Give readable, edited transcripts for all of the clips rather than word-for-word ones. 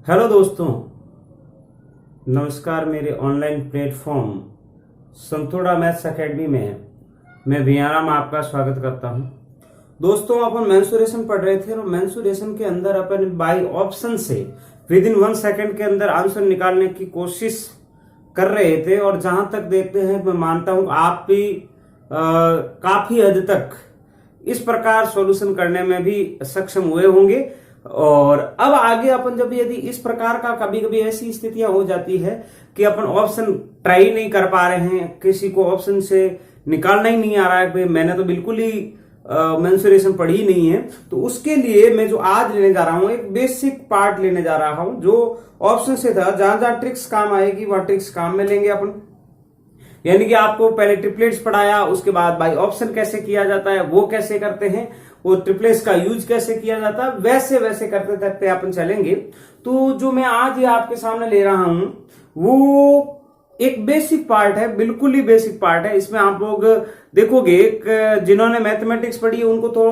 Hello दोस्तों, नमस्कार। मेरे ऑनलाइन प्लेटफॉर्म संतोड़ा मैथ्स एकेडमी में मैं भियाराम आपका स्वागत करता हूं। दोस्तों, अपन मेंसुरेशन पढ़ रहे थे और मेंसुरेशन के अंदर अपन बाय ऑप्शन से विद इन 1 सेकंड के अंदर आंसर निकालने की कोशिश कर रहे थे। और जहां तक देखते हैं, मैं मानता हूं आप भी काफी हद तक इस प्रकार सॉल्यूशन करने में भी सक्षम हुए होंगे। और अब आगे अपन जब यदि इस प्रकार का कभी कभी ऐसी स्थितियां हो जाती है कि अपन ऑप्शन ट्राई नहीं कर पा रहे हैं, किसी को ऑप्शन से निकालना ही नहीं आ रहा है, भाई मैंने तो बिल्कुल ही मेंसुरेशन पढ़ी ही नहीं है, तो उसके लिए मैं जो आज लेने जा रहा हूं एक बेसिक पार्ट लेने जा रहा हूं जो ऑप्शन से था। जहां जहां ट्रिक्स काम आएगी वहां ट्रिक्स काम में लेंगे अपन। यानी कि आपको पहले ट्रिपलेट्स पढ़ाया, उसके बाद बाय ऑप्शन कैसे किया जाता है, वो कैसे करते हैं, वो ट्रिपलेट्स का यूज कैसे किया जाता है, वैसे वैसे करते करते अपन चलेंगे। तो जो मैं आज ये आपके सामने ले रहा हूं वो एक बेसिक पार्ट है, बिल्कुल ही बेसिक पार्ट है। इसमें आप लोग देखोगे जिन्होंने मैथमेटिक्स पढ़ी है उनको तो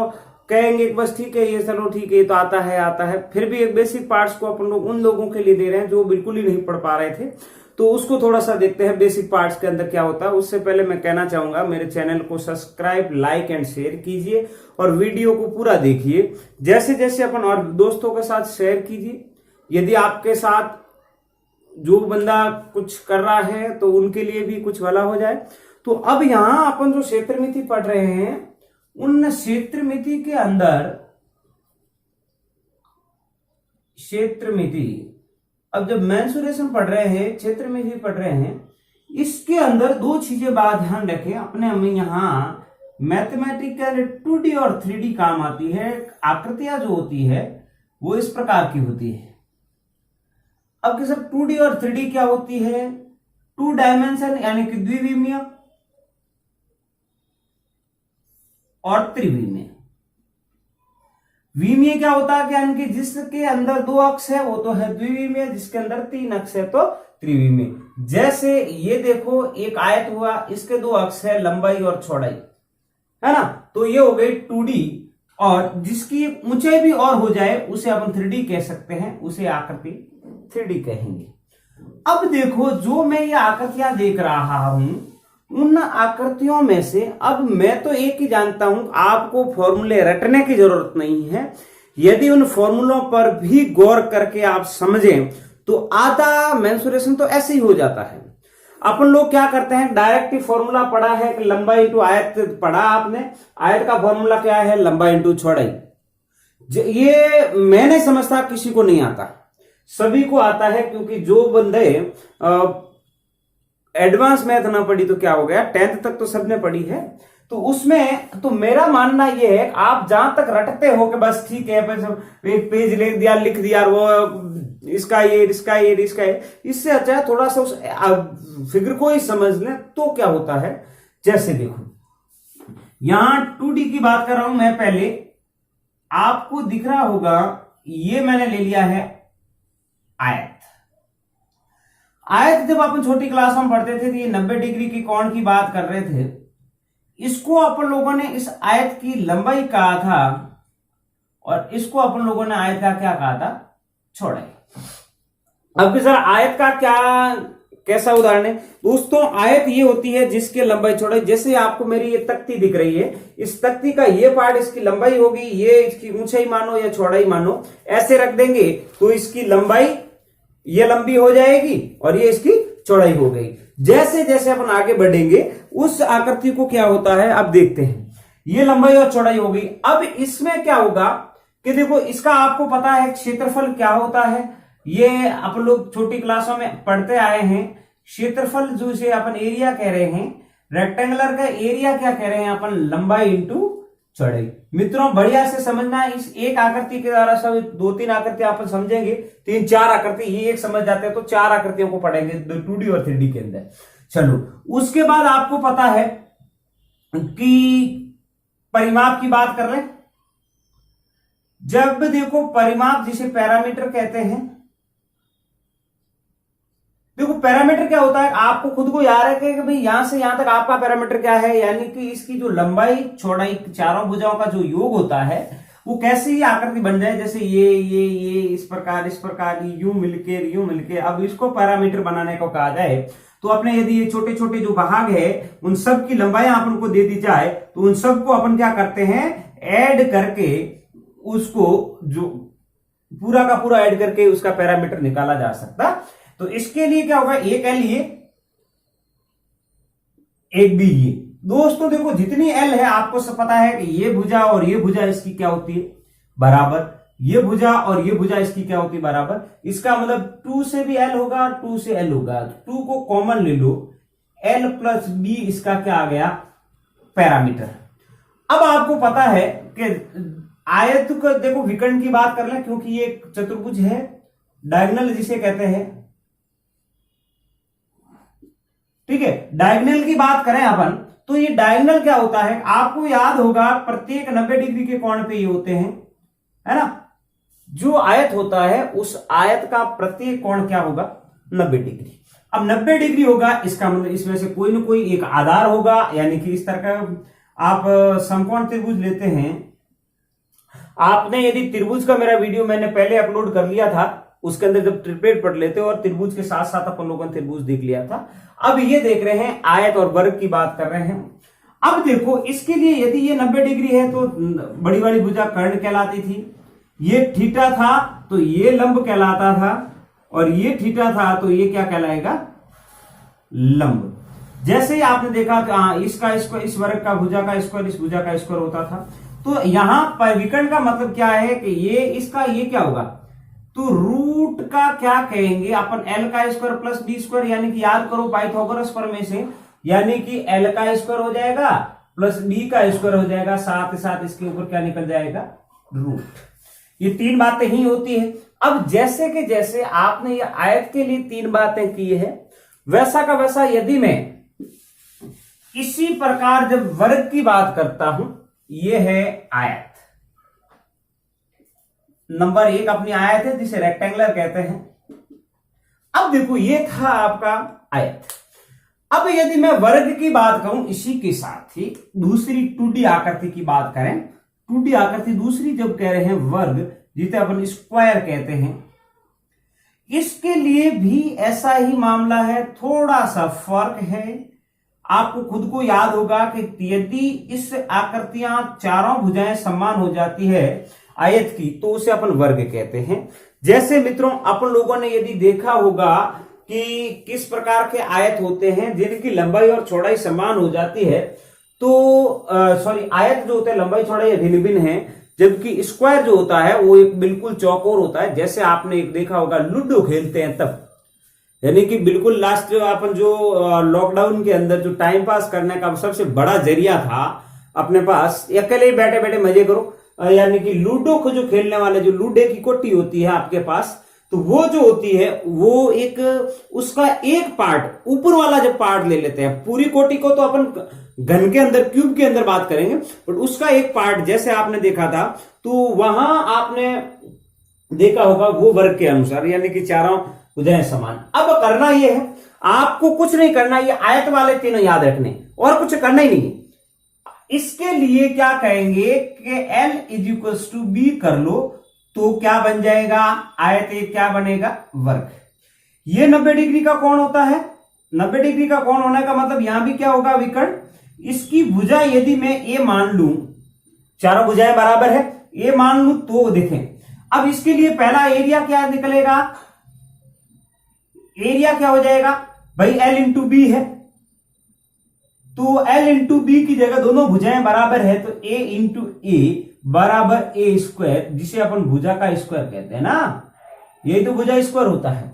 कहेंगे कि बस ठीक है, ये चलो ठीक है, ये तो आता है। फिर भी एक बेसिक पार्ट्स को अपन लोग उन लोगों के लिए दे रहे हैं जो बिल्कुल ही नहीं पढ़ पा रहे थे, तो उसको थोड़ा सा देखते हैं बेसिक पार्ट्स के अंदर क्या होता है। उससे पहले मैं कहना चाहूंगा मेरे चैनल को सब्सक्राइब, लाइक एंड शेयर कीजिए और वीडियो को पूरा देखिए। जैसे जैसे अपन और दोस्तों के साथ शेयर कीजिए। यदि आपके साथ जो बंदा कुछ कर रहा है तो उनके लिए भी कुछ भला हो जाए। तो अब यहां अपन जो क्षेत्रमिति पढ़ रहे हैं, उन क्षेत्रमिति के अंदर क्षेत्रमिति, अब जब मेंसुरेशन पढ़ रहे हैं, क्षेत्र में भी पढ़ रहे हैं, इसके अंदर दो चीजें बात ध्यान रखें अपने। हमें यहां मैथमेटिकल 2D और 3D काम आती है। आकृतियां जो होती है वो इस प्रकार की होती है। अब कि सर 2D और 3D क्या होती है? 2 डायमेंशन यानी कि द्विविमीय और त्रिविमीय। विमीय क्या होता है? यानी कि जिसके अंदर 2 अक्ष है वो तो है द्विविमीय, जिसके अंदर 3 अक्ष है तो त्रिविमीय। जैसे ये देखो, एक आयत हुआ, इसके 2 अक्ष है, लंबाई और चौड़ाई, है ना, तो ये हो गई 2D। और जिसकी ऊंचाई भी और हो जाए उसे अपन 3D कह सकते हैं, उसे आकृति 3D कहेंगे। अब देखो, जो मैं ये आकृतियां देख रहा हूं, उन आकृतियों में से अब मैं तो एक ही जानता हूं, आपको फॉर्मूले रटने की जरूरत नहीं है। यदि उन फॉर्मूलों पर भी गौर करके आप समझें तो आधा मेंसुरेशन तो ऐसे ही हो जाता है। अपन लोग क्या करते हैं, डायरेक्ट ही फॉर्मूला पढ़ा है कि लंबाई इंटू आयत पढ़ा आपने। आयत का फॉर्मूला क्या है? लंबाई इंटू चौड़ाई। ये मैं नहीं समझता, किसी को नहीं आता, सभी को आता है। क्योंकि जो बंदे एडवांस मैथ ना पढ़ी तो क्या हो गया, 10th तक तो सबने पढ़ी है, तो उसमें तो मेरा मानना यह है आप जहां तक रटते हो कि बस ठीक है, एक पेज लिख दिया, वो इसका ये, इससे अच्छा है थोड़ा सा उस फिगर को ही समझ लें तो क्या होता है। जैसे देखो, यहां 2D की बात कर रहा हूं मैं। पहले आपको दिख रहा होगा, ये मैंने ले लिया है आयत। आयत जब अपन छोटी क्लास में पढ़ते थे तो ये 90 डिग्री की कोण की बात कर रहे थे। इसको अपन लोगों ने इस आयत की लंबाई कहा था और इसको अपन लोगों ने आयत का क्या कहा था? चौड़ाई। अब सर आयत का क्या, कैसा उदाहरण है दोस्तों? आयत ये होती है जिसकी लंबाई चौड़ाई, जैसे आपको मेरी ये तख्ती दिख रही है, इस तख्ती का ये पार्ट इसकी लंबाई होगी, ये इसकी ऊंचाई मानो या चौड़ाई मानो, ऐसे रख देंगे तो इसकी लंबाई ये लंबी हो जाएगी और ये इसकी चौड़ाई हो गई। जैसे जैसे अपन आगे बढ़ेंगे उस आकृति को क्या होता है अब देखते हैं। ये लंबाई और चौड़ाई हो गई। अब इसमें क्या होगा कि देखो, इसका आपको पता है क्षेत्रफल क्या होता है, ये अपन लोग छोटी क्लासों में पढ़ते आए हैं। क्षेत्रफल जो इसे अपन एरिया कह रहे हैं, रेक्टेंगुलर का एरिया क्या कह रहे हैं अपन? लंबाई इंटू चौड़ाई। मित्रों, बढ़िया से समझना है। इस एक आकृति के द्वारा सब 2-3 आकृति आप समझेंगे, 3-4 आकृति, ये एक समझ जाते हैं तो 4 आकृतियों को पढ़ेंगे 2D और 3D के अंदर। चलो, उसके बाद आपको पता है कि परिमाप की बात कर लें। जब देखो परिमाप जिसे पैरामीटर कहते हैं, देखो पैरामीटर क्या होता है, आपको खुद को याद रखे कि भाई यहां से यहां तक आपका पैरामीटर क्या है, यानी कि इसकी जो लंबाई चौड़ाई चारों भुजाओं का जो योग होता है, वो कैसे ही आकृति बन जाए, जैसे ये इस प्रकार यूं मिलके अब इसको पैरामीटर बनाने को कहा जाए तो अपने यदि ये छोटे छोटे जो भाग है उन सब की लंबाई अपन को दे दी जाए तो उन सबको अपन क्या करते हैं, ऐड करके उसको जो पूरा का पूरा ऐड करके उसका पैरामीटर निकाला जा सकता। तो इसके लिए क्या होगा, एक एल ये एक बी ये। दोस्तों देखो जितनी एल है आपको सब पता है कि ये भुजा और ये भुजा इसकी क्या होती है बराबर, ये भुजा और ये भुजा इसकी क्या होती है बराबर। इसका मतलब 2 से भी एल होगा, 2 से एल होगा, 2 को कॉमन ले लो, एल प्लस बी इसका क्या आ गया पैरामीटर। अब आपको पता है कि आयत को देखो विकर्ण की बात कर लें क्योंकि ये चतुर्भुज है, डायगोनल जिसे कहते हैं, ठीक है। डायगोनल की बात करें अपन तो ये डायगोनल क्या होता है, आपको याद होगा प्रत्येक 90 डिग्री के कोण पे ये होते हैं, है ना। जो आयत होता है उस आयत का प्रत्येक कोण क्या होगा 90 डिग्री। अब 90 डिग्री होगा इसका मतलब इसमें से कोई ना कोई एक आधार होगा, यानी कि इस तरह का आप समकोण त्रिभुज लेते हैं। आपने यदि त्रिभुज का मेरा वीडियो मैंने पहले अपलोड कर लिया था, उसके अंदर जब ट्रिपलेट पढ़ लेते और त्रिभुज के साथ साथ अपन लोगों ने त्रिभुज देख लिया था। अब ये देख रहे हैं आयत और वर्ग की बात कर रहे हैं। अब देखो इसके लिए यदि ये 90 डिग्री है तो बड़ी वाली भुजा कर्ण कहलाती थी, ये थीटा था तो ये लंब कहलाता था, और ये थीटा था तो ये क्या कहलाएगा लंब। जैसे ही आपने देखा इसका स्क्वायर इस वर्ग का भुजा का स्क्वायर इस भुजा का स्क्वायर होता था। तो यहां पर विकर्ण का मतलब क्या है कि ये इसका ये क्या होगा, तो रूट का क्या कहेंगे अपन एल का स्क्वायर प्लस बी स्क्वायर, यानी कि याद करो पाइथागोरस प्रमेय से, यानी कि एल का स्क्वायर हो जाएगा प्लस बी का स्क्वायर हो जाएगा, साथ ही साथ इसके ऊपर क्या निकल जाएगा रूट। ये तीन बातें ही होती है। अब जैसे कि जैसे आपने ये आयत के लिए तीन बातें की है, वैसा का वैसा यदि मैं इसी प्रकार जब वर्ग की बात करता हूं, ये है आयत, नंबर 1 अपनी आयत है जिसे रेक्टेंगुलर कहते हैं। अब देखो ये था आपका आयत। अब यदि मैं वर्ग की बात करूं इसी के साथ ही दूसरी 2D आकृति की बात करें, 2D आकृति दूसरी जब कह रहे हैं वर्ग जिसे अपन स्क्वायर कहते हैं, इसके लिए भी ऐसा ही मामला है, थोड़ा सा फर्क है। आपको खुद को याद होगा कि यदि इस आकृतियां चारों भुजाएं समान हो जाती है आयत की तो उसे अपन वर्ग कहते हैं। जैसे मित्रों अपन लोगों ने यदि देखा होगा कि किस प्रकार के आयत होते हैं जिनकी लंबाई और चौड़ाई समान हो जाती है, तो आयत जो होते हैं लंबाई चौड़ाई भिन्न भिन्न है, जबकि स्क्वायर जो होता है वो एक बिल्कुल चौकोर होता है। जैसे आपने एक देखा होगा लूडो खेलते हैं तब, यानी कि बिल्कुल लास्ट अपन जो लॉकडाउन के अंदर जो टाइम पास करने का सबसे बड़ा जरिया था अपने पास, अकेले ही बैठे बैठे मजे करो, यानी कि लूडो को जो खेलने वाले जो लूडे की कोटी होती है आपके पास, तो वो जो होती है वो एक उसका एक पार्ट ऊपर वाला जब पार्ट ले लेते हैं, पूरी कोटी को तो अपन घन के अंदर क्यूब के अंदर बात करेंगे, बट उसका एक पार्ट जैसे आपने देखा था तो वहां आपने देखा होगा वो वर्ग के अनुसार, यानी कि चारों भुजाएं समान। अब करना ये है, आपको कुछ नहीं करना, ये आयत वाले तीनों याद रखने और कुछ करना ही नहीं है। इसके लिए क्या कहेंगे कि L इज टू बी कर लो तो क्या बन जाएगा आयत एक क्या बनेगा वर्ग। ये 90 डिग्री का कोण होता है, 90 डिग्री का कोण होने का मतलब यहां भी क्या होगा विकर्ण। इसकी भुजा यदि मैं ए मान लूं, चारों भुजाएं बराबर है, ए मान लूं तो देखें अब इसके लिए पहला एरिया क्या निकलेगा, एरिया क्या हो जाएगा भाई L इंटू बी है, तो L इंटू बी की जगह दोनों भुजाएं बराबर है तो A इंटू ए बराबर ए स्क्वायर, जिसे अपन भुजा का स्क्वायर कहते हैं ना, यही तो भुजा स्क्वायर होता है।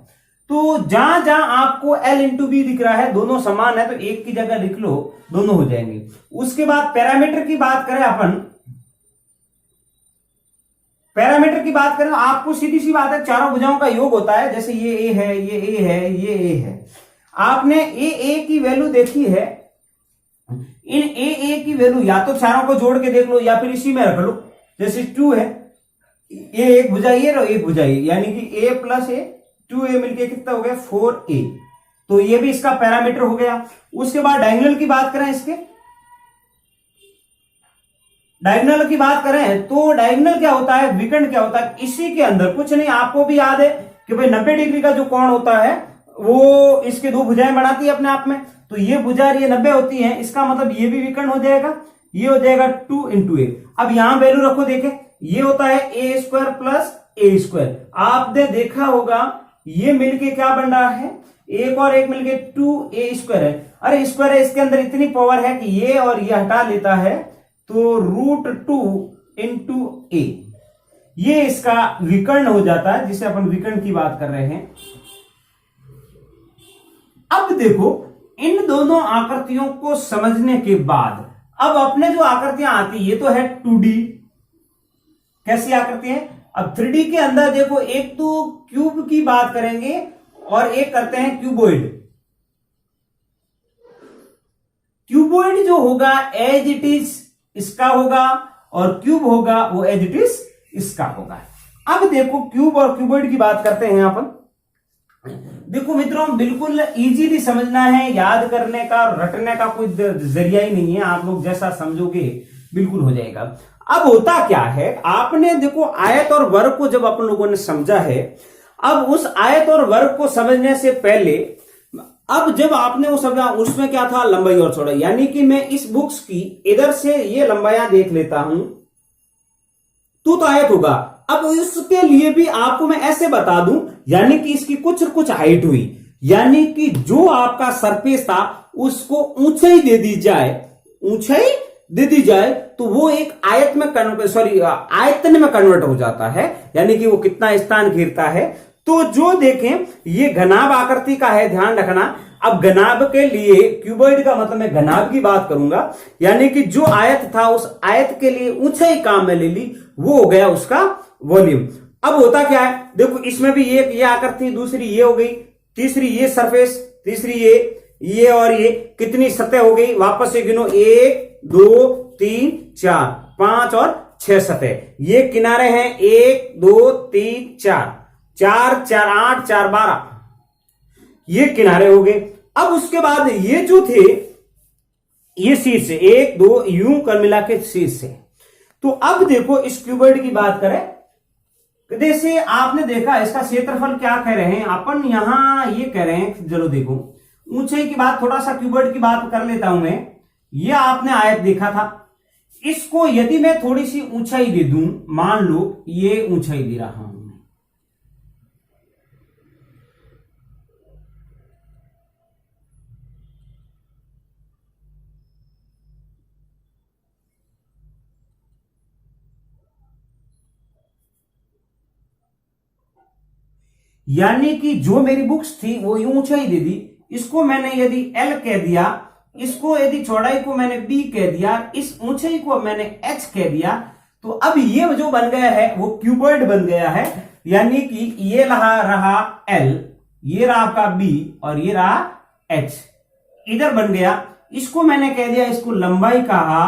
तो जहां जहां आपको L इंटू बी दिख रहा है दोनों समान है तो एक की जगह लिख लो, दोनों हो जाएंगे। उसके बाद पैरामीटर की बात करें अपन, पैरामीटर की बात करें आपको सीधी सी बात है चारों भुजाओं का योग होता है, जैसे ये ए है, ये ए है, ये ए है। आपने ए की वैल्यू देखी है, इन ए की वैल्यू या तो चारों को जोड़ के देख लो या फिर इसी में रख लो। जैसे 2 है, ए एक भुजा ये और एक भुजा ये, यानी कि a प्लस ए 2a मिलके कितना हो गया 4a, तो ये भी इसका पैरामीटर हो गया। उसके बाद डायगोनल की बात करें इसके, डायगोनल की बात करें तो डायगोनल क्या होता है, विकर्ण क्या होता है, इसी के अंदर कुछ नहीं, आपको भी याद है कि भाई 90 डिग्री का जो कोण होता है वो इसके दो भुजाएं बनाती है अपने आप में, तो ये भुजा ये 90 होती है, इसका मतलब ये भी विकर्ण हो जाएगा, ये हो जाएगा 2 इंटू ए। अब यहां वैल्यू रखो, देखे ये होता है ए स्क्वायर प्लस ए स्क्वायर, आपने देखा होगा ये मिलके क्या बन रहा है, एक और एक मिलके 2a स्क्वायर है। अरे स्क्वायर है, इसके अंदर इतनी पावर है कि ये और ये हटा लेता है तो √2 इंटू ए, ये इसका विकर्ण हो जाता है, जिसे अपन विकर्ण की बात कर रहे हैं। अब देखो इन दोनों आकृतियों को समझने के बाद अब अपने जो आकृतियां आती, ये तो है 2D, कैसी आकृति है। अब 3D के अंदर देखो, एक तो क्यूब की बात करेंगे और एक करते हैं क्यूबॉइड। क्यूबॉइड जो होगा एज इट इज इसका होगा, और क्यूब होगा वो एज इट इज इसका होगा। अब देखो क्यूब और क्यूबॉइड की बात करते हैं अपन। देखो मित्रों, बिल्कुल इजीली समझना है, याद करने का रटने का कोई जरिया ही नहीं है, आप लोग जैसा समझोगे बिल्कुल हो जाएगा। अब होता क्या है, आपने देखो आयत और वर्ग को जब अपन लोगों ने समझा है, अब उस आयत और वर्ग को समझने से पहले अब जब आपने वो समझा, उसमें क्या था, लंबाई और चौड़ाई, यानी कि मैं इस बुक्स की इधर से ये लंबाइयां देख लेता हूं तो आयत होगा। अब इसके लिए भी आपको मैं ऐसे बता दूं, यानी कि इसकी कुछ हाइट हुई, यानी कि जो आपका सरफेस था उसको ऊंचाई दे दी जाए, ऊंचाई दे दी जाए तो वो एक आयत में आयतन में कन्वर्ट हो जाता है, यानी कि वो कितना स्थान घेरता है। तो जो देखें ये घनाभ आकृति का है, ध्यान रखना। अब घनाभ के लिए क्यूबॉइड का मतलब मैं घनाभ की बात करूंगा, यानी कि जो आयत था उस आयत के लिए ऊंचाई काम में ले ली, वो हो गया उसका वॉल्यूम। अब होता क्या है, देखो इसमें भी एक ये आकृति, दूसरी ये हो गई, तीसरी ये सरफेस, तीसरी ये और ये कितनी सतह हो गई, वापस से गिनो, 1 2 3 4 5 और 6 सतह। ये किनारे हैं 1 2 3 4 4 4 8 4 12, ये किनारे हो गए। अब उसके बाद ये जो थे ये शीर्ष 1 2 यूं कर मिला के शीर्ष है। तो अब देखो इस क्यूबॉइड की बात करें, जैसे आपने देखा इसका क्षेत्रफल क्या कह रहे हैं अपन, यहां ये कह रहे हैं, चलो देखो ऊंचाई की बात, थोड़ा सा क्यूबॉइड की बात कर लेता हूं मैं। ये आपने आयत देखा था, इसको यदि मैं थोड़ी सी ऊंचाई दे दूं, मान लो ये ऊंचाई दे रहा हूं, यानी कि जो मेरी बुक्स थी वो यूं ऊंचाई दे दी, इसको मैंने यदि L कह दिया, इसको यदि चौड़ाई को मैंने B कह दिया, इस ऊंचाई को मैंने H कह दिया, तो अब ये जो बन गया है वो क्यूबॉइड बन गया है। यानी कि ये रहा L, ये रहा आपका B और ये रहा H, इधर बन गया। इसको मैंने कह दिया, इसको लंबाई कहा,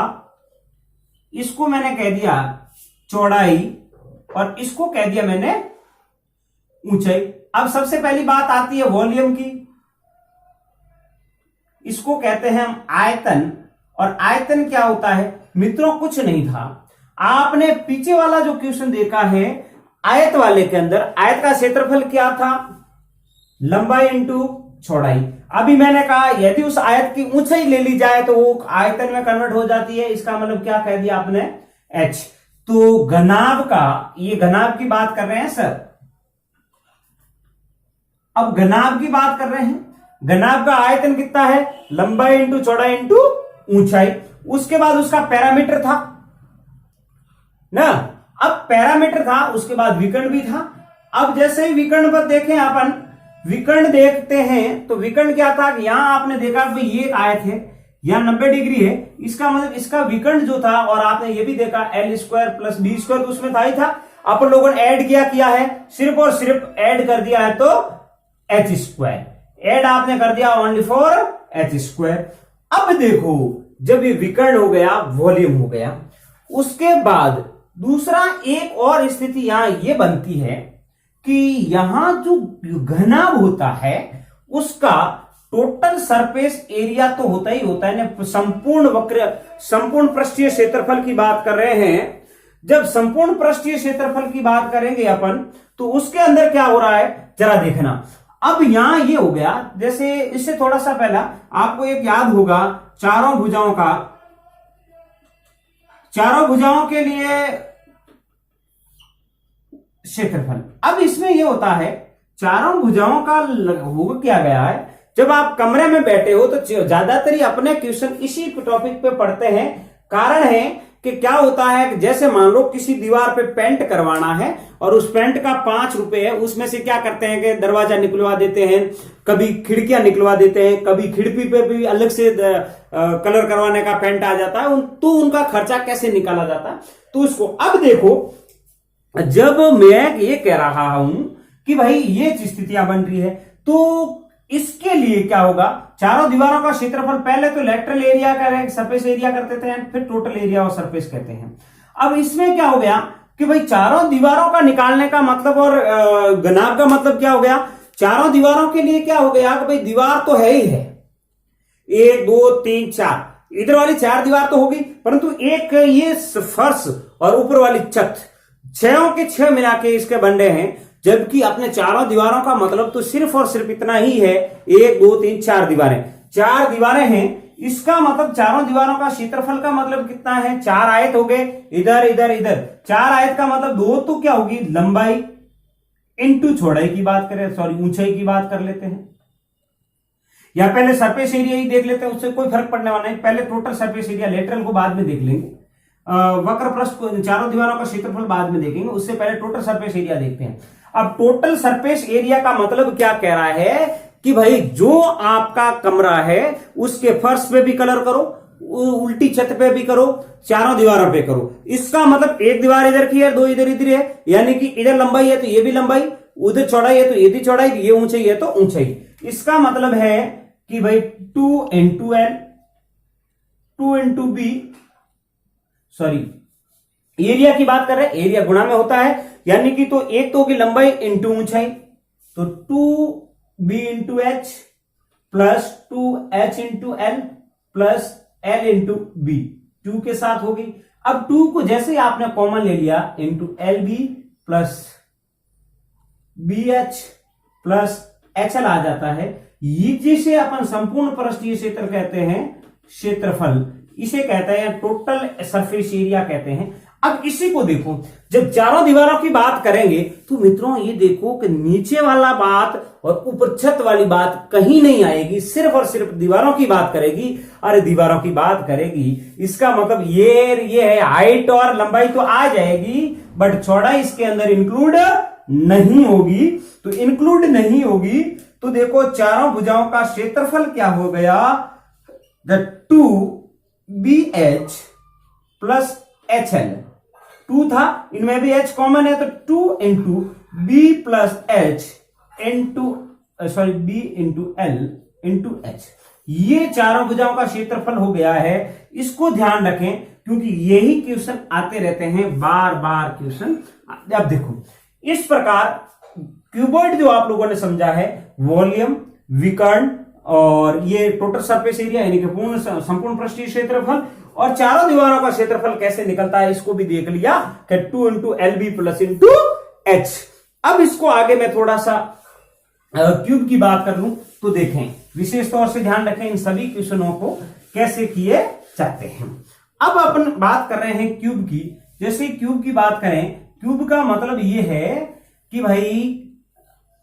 इसको मैंने कह दिया चौड़ाई, और इसको कह दिया मैंने ऊंचाई। अब सबसे पहली बात आती है वॉल्यूम की, इसको कहते हैं हम आयतन। और आयतन क्या होता है मित्रों, कुछ नहीं था, आपने पीछे वाला जो क्वेश्चन देखा है आयत वाले के अंदर, आयत का क्षेत्रफल क्या था, लंबाई इंटू चौड़ाई। अभी मैंने कहा यदि उस आयत की ऊंचाई ले ली जाए तो वो आयतन में कन्वर्ट हो जाती है, इसका मतलब क्या कह दिया आपने, H। तो घनाभ का, ये घनाभ की बात कर रहे हैं सर, अब घनाभ की बात कर रहे हैं, घनाभ का आयतन कितना है, लंबाई इंटू चौड़ाई इंटू ऊंचाई। उसके बाद उसका पैरामीटर था ना, अब पैरामीटर था, उसके बाद विकर्ण भी था। अब जैसे ही विकर्ण पर देखें अपन, विकर्ण देखते हैं तो विकर्ण क्या था कि यहां आपने देखा भाई ये एक आयत है, यहां 90 डिग्री है, इसका मतलब इसका विकर्ण जो था, और आपने ये भी देखा L square plus B square, तो उसमें था ही था, अपन लोगों ने ऐड किया है, सिर्फ और सिर्फ ऐड कर दिया है तो H स्क्वायर, ऐड आपने कर दिया ओनली फॉर H स्क्वायर। अब देखो जब ये विकर्ण हो गया, वॉल्यूम हो गया, उसके बाद दूसरा एक और स्थिति यहां ये बनती है कि यहां जो घनाभ होता है उसका टोटल सरफेस एरिया तो होता ही होता है ना, संपूर्ण पृष्ठीय क्षेत्रफल की बात कर रहे हैं। जब संपूर्ण पृष्ठीय क्षेत्रफल की बात करेंगे अपन, तो उसके अंदर क्या हो रहा है जरा देखना। अब यहां ये हो गया, जैसे इससे थोड़ा सा पहला आपको एक याद होगा, चारों भुजाओं के लिए क्षेत्रफल। अब इसमें ये होता है, चारों भुजाओं का हो क्या गया है, जब आप कमरे में बैठे हो तो ज्यादातर ही अपने क्वेश्चन इसी टॉपिक पे पढ़ते हैं। कारण है कि क्या होता है, जैसे मान लो किसी दीवार पे पेंट करवाना है और उस पेंट का 5 रुपए है, उसमें से क्या करते हैं कि दरवाजा निकलवा देते हैं, कभी खिड़कियां निकलवा देते हैं, कभी खिड़की पे भी अलग से कलर करवाने का पेंट आ जाता है, तो उनका खर्चा कैसे निकाला जाता है। तो उसको अब देखो, जब मैं ये कह रहा हूं कि भाई ये स्थितियां बन रही है, तो इसके लिए क्या होगा, चारों दीवारों का क्षेत्रफल, पहले तो लेटरल एरिया का सरफेस एरिया करते थे, फिर टोटल एरिया और सरफेस कहते हैं। अब इसमें क्या हो गया कि भाई चारों दीवारों का निकालने का मतलब और घनाभ का मतलब क्या हो गया, चारों दीवारों के लिए क्या हो गया कि भाई दीवार तो है ही है, 1 2 3 4, इधर वाली 4 दीवार तो होगी, परंतु एक ये फर्श और ऊपर वाली छत, 6 के 6 मिला के इसके बन रहे हैं। जबकि अपने चारों दीवारों का मतलब तो सिर्फ और सिर्फ इतना ही है, 1 2 3 4 दीवारें, 4 दीवारें हैं। इसका मतलब चारों दीवारों का क्षेत्रफल का मतलब कितना है, 4 आयत हो गए, इधर इधर इधर 4 आयत का मतलब 2 तो क्या होगी, लंबाई इनटू चौड़ाई की बात करें, सॉरी ऊंचाई की बात कर लेते हैं, या पहले सरफेस एरिया ही देख लेते हैं, उससे कोई फर्क पड़ने वाला नहीं। पहले टोटल सरफेस एरिया, लेटरल को बाद में देख लेंगे, वक्र पृष्ठ को, चारों दीवारों का क्षेत्रफल बाद में देखेंगे, उससे पहले टोटल सरफेस एरिया देखते हैं। अब टोटल सरफेस एरिया का मतलब क्या कह रहा है कि भाई जो आपका कमरा है उसके फर्श पे भी कलर करो, उल्टी छत पे भी करो, चारों दीवारों पे करो। इसका मतलब एक दीवार इधर की है, 2 इधर है, यानी कि इधर लंबाई है तो ये भी लंबाई, उधर चौड़ाई है तो ये भी चौड़ाई, ये ऊंचाई है तो ऊंचाई। इसका मतलब है कि भाई 2 into L 2 into B, sorry area की बात कर रहे हैं, एरिया गुणा में होता है, यानी कि तो एक तो होगी लंबाई इंटू ऊंचाई, तो 2b into H plus 2h into L plus l into B, 2 के साथ होगी। अब 2 को जैसे ही आपने कॉमन ले लिया, into L B plus B H plus H L आ जाता है। ये जिसे अपन संपूर्ण पृष्ठीय क्षेत्र कहते हैं, क्षेत्रफल इसे कहते हैं, टोटल सरफेस एरिया कहते हैं। अब इसी को देखो, जब चारों दीवारों की बात करेंगे तो मित्रों ये देखो कि नीचे वाला बात और ऊपर छत वाली बात कहीं नहीं आएगी, सिर्फ और सिर्फ दीवारों की बात करेगी। अरे दीवारों की बात करेगी, इसका मतलब ये है, हाइट और लंबाई तो आ जाएगी, बट चौड़ाई इसके अंदर इंक्लूड नहीं होगी। तो इंक्लूड नहीं होगी तो देखो चारों भुजाओं का क्षेत्रफल क्या हो गया, द 2BH प्लस HL, 2 था, इनमें भी H कॉमन है, तो 2 into B plus H into B into L into H, ये चारों भुजाओं का क्षेत्रफल हो गया है। इसको ध्यान रखें क्योंकि यही क्वेश्चन आते रहते हैं, बार बार क्वेश्चन। अब देखो इस प्रकार क्यूबॉइड जो आप लोगों ने समझा है, वॉल्यूम, विकर्ण और ये टोटल सरफेस एरिया यानी कि संपूर्ण पृष्ठीय क्षेत्रफल और चारों दीवारों का क्षेत्रफल कैसे निकलता है, इसको भी देख लिया कि 2 into L B plus into H. अब इसको आगे मैं थोड़ा सा क्यूब की बात कर लूं तो देखें, विशेष तौर से ध्यान रखें इन सभी क्वेश्चनों को कैसे किए जाते हैं। अब अपन बात कर रहे हैं क्यूब की। जैसे क्यूब की बात करें, क्यूब का मतलब ये है कि भाई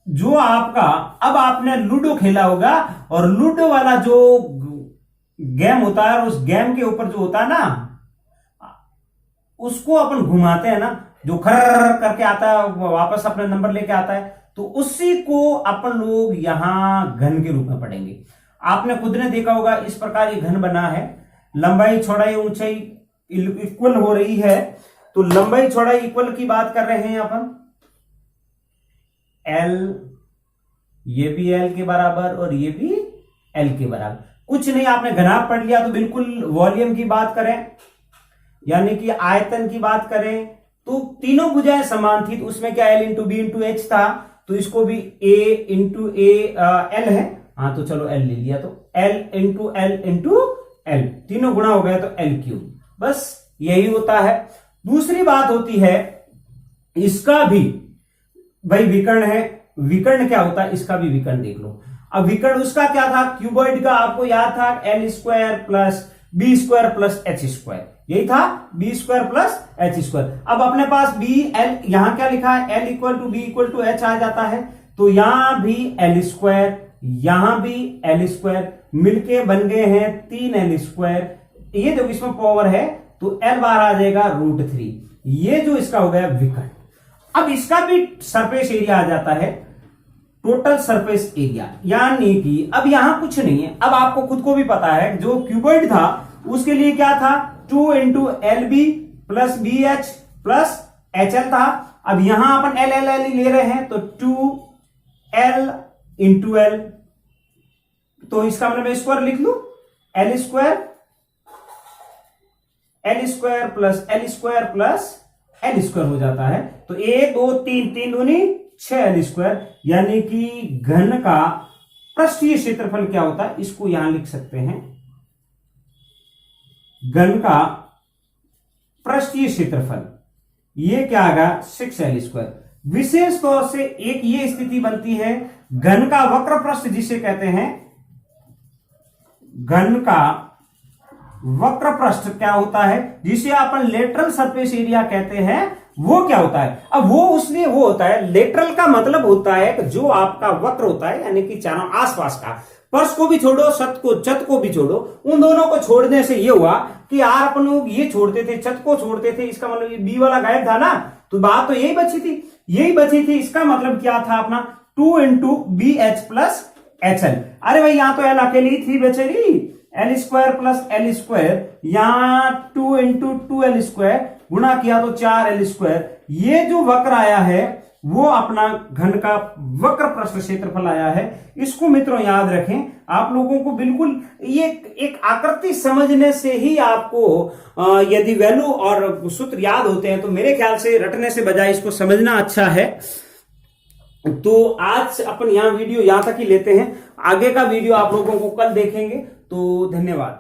जो आपका, अब आपने लूडो खेला होगा और लूडो वाला जो गेम होता है और उस गेम के ऊपर जो होता है ना, उसको अपन घुमाते हैं ना, जो खर करके आता है वापस अपना नंबर लेके आता है, तो उसी को अपन लोग यहां घन के रूप में पढ़ेंगे। आपने खुद ने देखा होगा इस प्रकार ये घन बना है, लंबाई चौड़ाई ऊंचाई इक्वल हो रही है, तो लंबाई चौड़ाई इक्वल की बात कर रहे हैं अपन, L, ये भी L के बराबर और ये भी L के बराबर। कुछ नहीं, आपने घनाभ पढ़ लिया तो बिल्कुल वॉल्यूम की बात करें यानी कि आयतन की बात करें तो तीनों भुजाएं समान थी, तो उसमें क्या L into B into H था, तो इसको भी A इंटू A L है, हाँ तो चलो एल ले लिया, तो एल इंटू एल, तीनों गुणा हो गया तो एल क्यूब, बस यही होता है। दूसरी बात होती है इसका भी, भाई विकर्ण है, विकर्ण क्या होता है, इसका भी विकर्ण देख लो। अब विकर्ण उसका क्या था, क्यूबॉइड का आपको याद था L square plus B square plus H square, यही था B square plus H square. अब अपने पास बी एल, यहां क्या लिखा है, L equal to B equal to H आ जाता है, तो यहां भी एल स्क्वायर, यहां भी एल स्क्वायर, मिलके बन गए हैं 3 स्क्वायर। ये जो इसमें पावर है तो एल बार आ जाएगा √3, ये जो इसका हो गया विकर्ण। अब इसका भी सरफेस एरिया आ जाता है, टोटल सरफेस एरिया, यानी कि अब यहां कुछ नहीं है। अब आपको खुद को भी पता है जो क्यूबॉइड था उसके लिए क्या था, 2 into L B plus B H plus H L था। अब यहां अपन एल एल एल ले रहे हैं तो 2 एल इंटू एल, तो इसका मतलब स्क्वायर लिख लू, L square plus L square plus L square हो जाता है। तो 1 2 3 3 दूनी 6 एल स्क्वायर, यानी कि घन का पृष्ठीय क्षेत्रफल क्या होता है, इसको यहां लिख सकते हैं, घन का पृष्ठीय क्षेत्रफल ये क्या आएगा 6 एल स्क्वायर। विशेष तौर से एक ये स्थिति बनती है घन का वक्र पृष्ठ जिसे कहते हैं, घन का वक्र पृष्ठ क्या होता है, जिसे अपन लेटरल सरफेस एरिया कहते हैं, वो क्या होता है। अब वो उसलिए वो होता है, लेटरल का मतलब होता है जो आपका वक्र होता है, यानी कि चारों आसपास का, फर्श को भी छोड़ो छत को भी छोड़ो, उन दोनों को छोड़ने से ये हुआ कि यार अपन लोग ये छोड़ते थे, छत को छोड़ते थे, इसका मतलब ये बी वाला गायब था ना, तो बात तो यही बची थी। इसका मतलब क्या था अपना 2 into B H plus H L. अरे भाई यहां तो एल अकेली थी बचेगी, L square plus L square, यहां 2 इंटू 2 स्क्वायर गुणा किया तो 4 एल स्क्वायर। ये जो वक्र आया है वो अपना घन का वक्र पृष्ठ क्षेत्रफल आया है। इसको मित्रों याद रखें, आप लोगों को बिल्कुल ये एक आकृति समझने से ही आपको यदि वैल्यू और सूत्र याद होते हैं तो मेरे ख्याल से रटने से बजाय इसको समझना अच्छा है। तो आज अपन वीडियो यहां तक ही लेते हैं, आगे का वीडियो आप लोगों को कल देखेंगे। तो धन्यवाद।